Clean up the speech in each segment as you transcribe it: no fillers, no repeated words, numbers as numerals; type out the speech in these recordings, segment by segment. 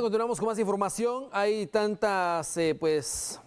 Bueno, continuamos con más información. Hay tantas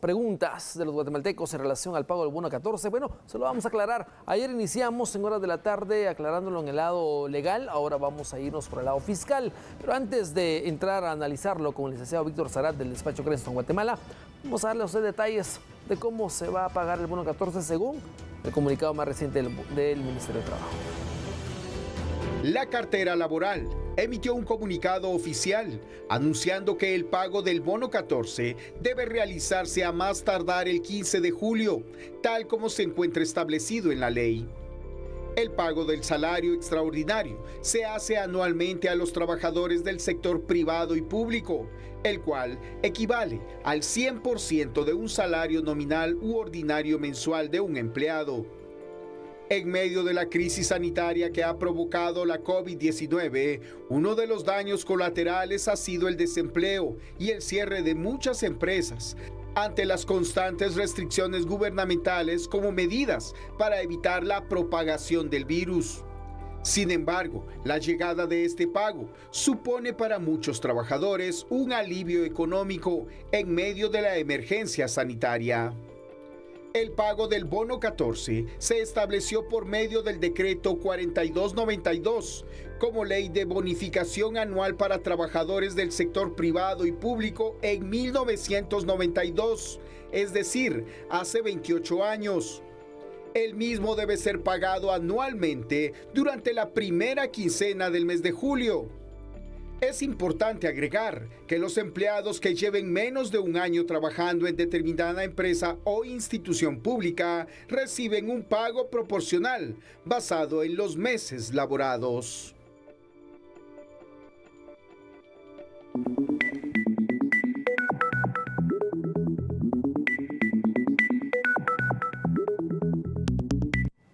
preguntas de los guatemaltecos en relación al pago del bono 14. Bueno, se lo vamos a aclarar. Ayer iniciamos en horas de la tarde aclarándolo en el lado legal. Ahora vamos a irnos por el lado fiscal. Pero antes de entrar a analizarlo con el licenciado Víctor Sarat del despacho Creston Guatemala, vamos a darle a usted detalles de cómo se va a pagar el bono 14 según el comunicado más reciente del Ministerio de Trabajo. La cartera laboral emitió un comunicado oficial anunciando que el pago del bono 14 debe realizarse a más tardar el 15 de julio, tal como se encuentra establecido en la ley. El pago del salario extraordinario se hace anualmente a los trabajadores del sector privado y público, el cual equivale al 100% de un salario nominal u ordinario mensual de un empleado. En medio de la crisis sanitaria que ha provocado la COVID-19, uno de los daños colaterales ha sido el desempleo y el cierre de muchas empresas ante las constantes restricciones gubernamentales como medidas para evitar la propagación del virus. Sin embargo, la llegada de este pago supone para muchos trabajadores un alivio económico en medio de la emergencia sanitaria. El pago del bono 14 se estableció por medio del decreto 4292 como ley de bonificación anual para trabajadores del sector privado y público en 1992, es decir, hace 28 años. El mismo debe ser pagado anualmente durante la primera quincena del mes de julio. Es importante agregar que los empleados que lleven menos de un año trabajando en determinada empresa o institución pública reciben un pago proporcional basado en los meses laborados.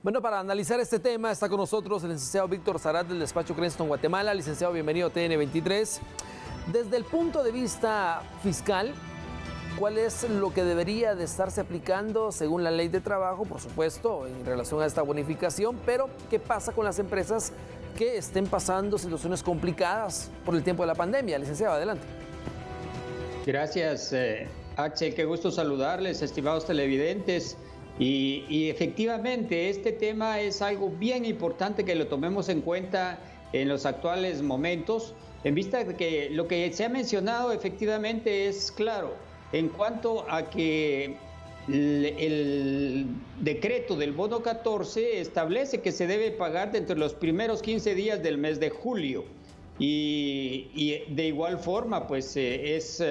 Bueno, para analizar este tema está con nosotros el licenciado Víctor Sarat del despacho Creston Guatemala. Licenciado, bienvenido a TN23. Desde el punto de vista fiscal, ¿cuál es lo que debería de estarse aplicando según la ley de trabajo, por supuesto, en relación a esta bonificación? Pero, ¿qué pasa con las empresas que estén pasando situaciones complicadas por el tiempo de la pandemia? Licenciado, adelante. Gracias, Axel. Qué gusto saludarles, estimados televidentes. Y efectivamente, este tema es algo bien importante que lo tomemos en cuenta en los actuales momentos, en vista de que lo que se ha mencionado efectivamente es claro en cuanto a que el decreto del bono 14 establece que se debe pagar dentro de los primeros 15 días del mes de julio. Y de igual forma, pues es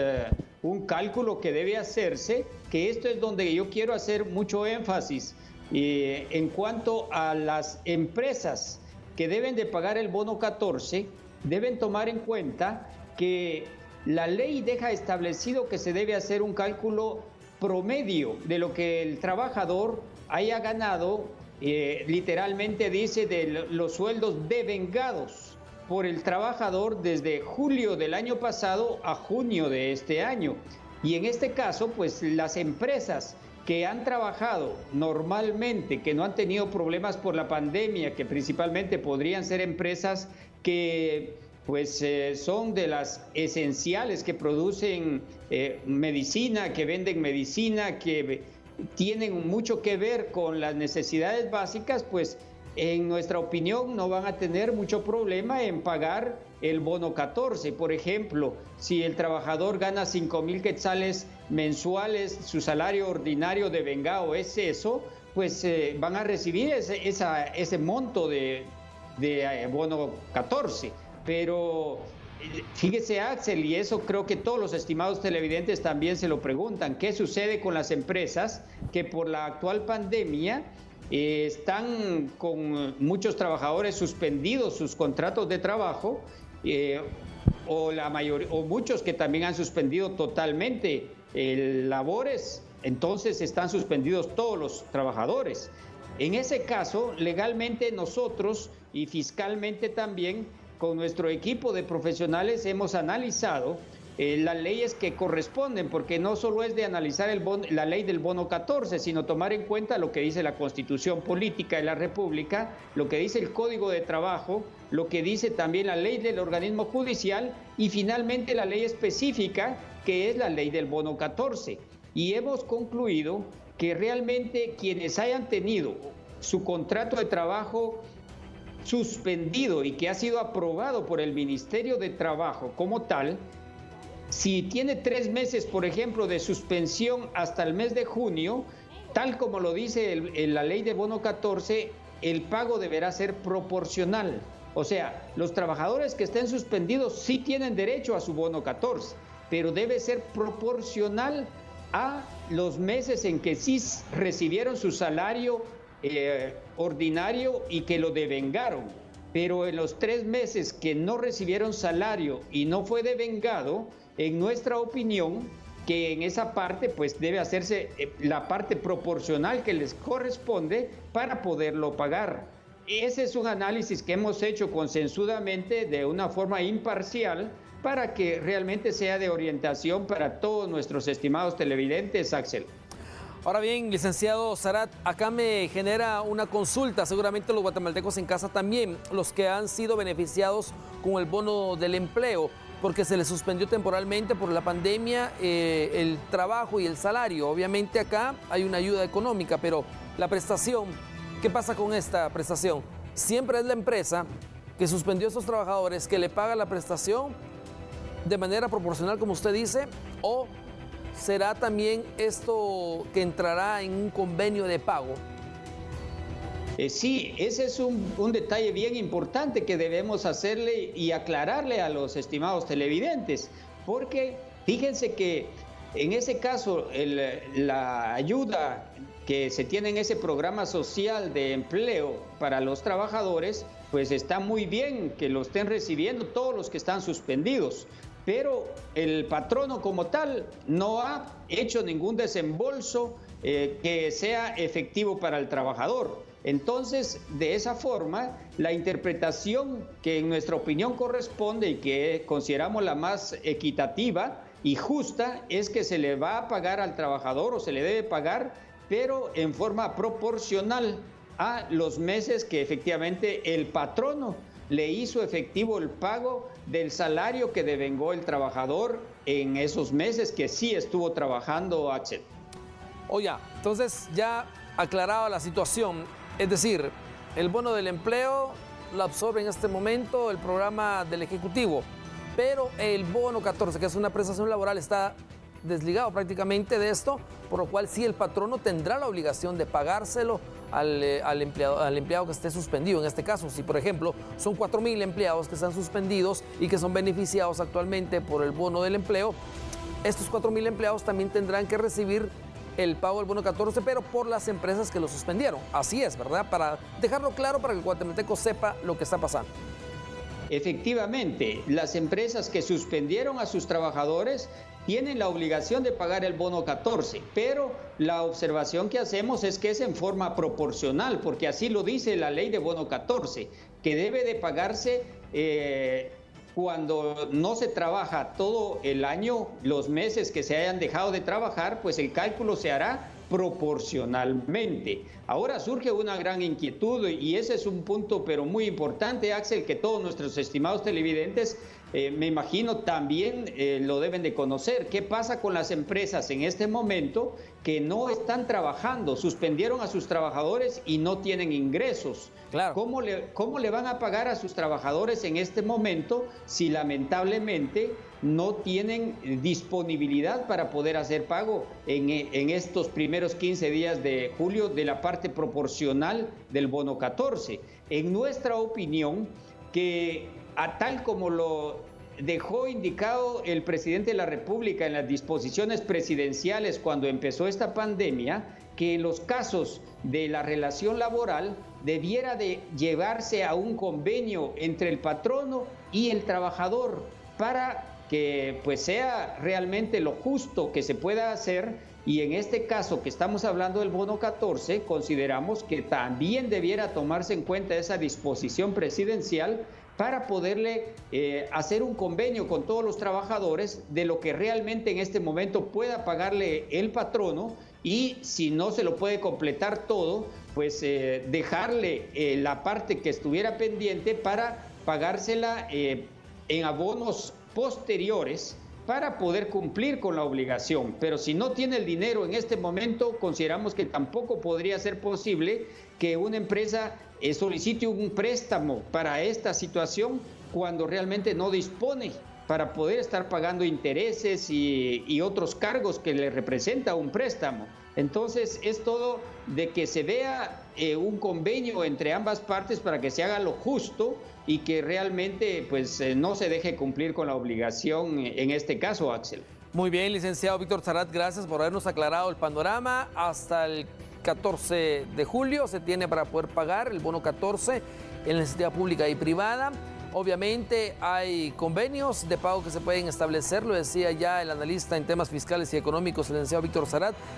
un cálculo que debe hacerse, que esto es donde yo quiero hacer mucho énfasis en cuanto a las empresas que deben de pagar el bono 14, deben tomar en cuenta que la ley deja establecido que se debe hacer un cálculo promedio de lo que el trabajador haya ganado, literalmente dice de los sueldos devengados por el trabajador desde julio del año pasado a junio de este año. Y en este caso, pues las empresas que han trabajado normalmente, que no han tenido problemas por la pandemia, que principalmente podrían ser empresas que pues son de las esenciales, que producen medicina, que venden medicina, que tienen mucho que ver con las necesidades básicas, pues en nuestra opinión no van a tener mucho problema en pagar el bono 14. Por ejemplo, si el trabajador gana 5,000 quetzales mensuales, su salario ordinario de vengado es eso, pues van a recibir ese monto de bono 14. Pero fíjese, Axel, y eso creo que todos los estimados televidentes también se lo preguntan, ¿qué sucede con las empresas que por la actual pandemia están con muchos trabajadores suspendidos sus contratos de trabajo, o muchos que también han suspendido totalmente labores? Entonces están suspendidos todos los trabajadores. En ese caso, legalmente nosotros y fiscalmente también, con nuestro equipo de profesionales hemos analizado las leyes que corresponden, porque no solo es de analizar la ley del bono 14, sino tomar en cuenta lo que dice la Constitución Política de la República, lo que dice el Código de Trabajo, lo que dice también la ley del organismo judicial y finalmente la ley específica, que es la ley del bono 14. Y hemos concluido que realmente quienes hayan tenido su contrato de trabajo suspendido y que ha sido aprobado por el Ministerio de Trabajo como tal, si tiene 3 meses, por ejemplo, de suspensión hasta el mes de junio, tal como lo dice la ley de bono 14, el pago deberá ser proporcional. O sea, los trabajadores que estén suspendidos sí tienen derecho a su bono 14, pero debe ser proporcional a los meses en que sí recibieron su salario ordinario y que lo devengaron. Pero en los 3 meses que no recibieron salario y no fue devengado, en nuestra opinión, que en esa parte pues debe hacerse la parte proporcional que les corresponde para poderlo pagar. Ese es un análisis que hemos hecho concienzudamente de una forma imparcial para que realmente sea de orientación para todos nuestros estimados televidentes, Axel. Ahora bien, licenciado Sarat, acá me genera una consulta, seguramente los guatemaltecos en casa también, los que han sido beneficiados con el bono del empleo, porque se les suspendió temporalmente por la pandemia el trabajo y el salario. Obviamente acá hay una ayuda económica, pero la prestación, ¿qué pasa con esta prestación? ¿Siempre es la empresa que suspendió a esos trabajadores que le paga la prestación de manera proporcional, como usted dice, o será también esto que entrará en un convenio de pago? Sí, ese es un detalle bien importante que debemos hacerle y aclararle a los estimados televidentes, porque fíjense que en ese caso la ayuda que se tiene en ese programa social de empleo para los trabajadores, pues está muy bien que lo estén recibiendo todos los que están suspendidos, pero el patrono como tal no ha hecho ningún desembolso que sea efectivo para el trabajador. Entonces, de esa forma, la interpretación que en nuestra opinión corresponde y que consideramos la más equitativa y justa es que se le va a pagar al trabajador o se le debe pagar, pero en forma proporcional a los meses que efectivamente el patrono le hizo efectivo el pago del salario que devengó el trabajador en esos meses que sí estuvo trabajando, Axel. Oye, entonces ya aclarada la situación, es decir, el bono del empleo lo absorbe en este momento el programa del Ejecutivo, pero el bono 14, que es una prestación laboral, está desligado prácticamente de esto, por lo cual sí el patrono tendrá la obligación de pagárselo al empleado que esté suspendido. En este caso, si por ejemplo son 4,000 empleados que están suspendidos y que son beneficiados actualmente por el bono del empleo, estos 4,000 empleados también tendrán que recibir el pago del bono 14, pero por las empresas que lo suspendieron. Así es, ¿verdad? Para dejarlo claro, para que el guatemalteco sepa lo que está pasando. Efectivamente, las empresas que suspendieron a sus trabajadores tienen la obligación de pagar el bono 14, pero la observación que hacemos es que es en forma proporcional, porque así lo dice la ley de bono 14, que debe de pagarse cuando no se trabaja todo el año, los meses que se hayan dejado de trabajar, pues el cálculo se hará proporcionalmente. Ahora surge una gran inquietud y ese es un punto pero muy importante, Axel, que todos nuestros estimados televidentes me imagino también lo deben de conocer. ¿Qué pasa con las empresas en este momento que no están trabajando? Suspendieron a sus trabajadores y no tienen ingresos. Claro. ¿Cómo le van a pagar a sus trabajadores en este momento si lamentablemente no tienen disponibilidad para poder hacer pago en estos primeros 15 días de julio de la parte proporcional del bono 14? En nuestra opinión, que a tal como lo dejó indicado el presidente de la República en las disposiciones presidenciales cuando empezó esta pandemia, que en los casos de la relación laboral debiera de llevarse a un convenio entre el patrono y el trabajador para que pues sea realmente lo justo que se pueda hacer, y en este caso que estamos hablando del bono 14, consideramos que también debiera tomarse en cuenta esa disposición presidencial para poderle hacer un convenio con todos los trabajadores de lo que realmente en este momento pueda pagarle el patrono, y si no se lo puede completar todo, pues dejarle la parte que estuviera pendiente para pagársela en abonos posteriores para poder cumplir con la obligación. Pero si no tiene el dinero en este momento, consideramos que tampoco podría ser posible que una empresa solicite un préstamo para esta situación cuando realmente no dispone para poder estar pagando intereses y otros cargos que le representa un préstamo. Entonces es todo de que se vea un convenio entre ambas partes para que se haga lo justo y que realmente pues no se deje cumplir con la obligación en este caso, Axel. Muy bien, licenciado Víctor Sarat, gracias por habernos aclarado el panorama. Hasta el 14 de julio se tiene para poder pagar el bono 14 en la iniciativa pública y privada. Obviamente hay convenios de pago que se pueden establecer, lo decía ya el analista en temas fiscales y económicos, el licenciado Víctor Sarat.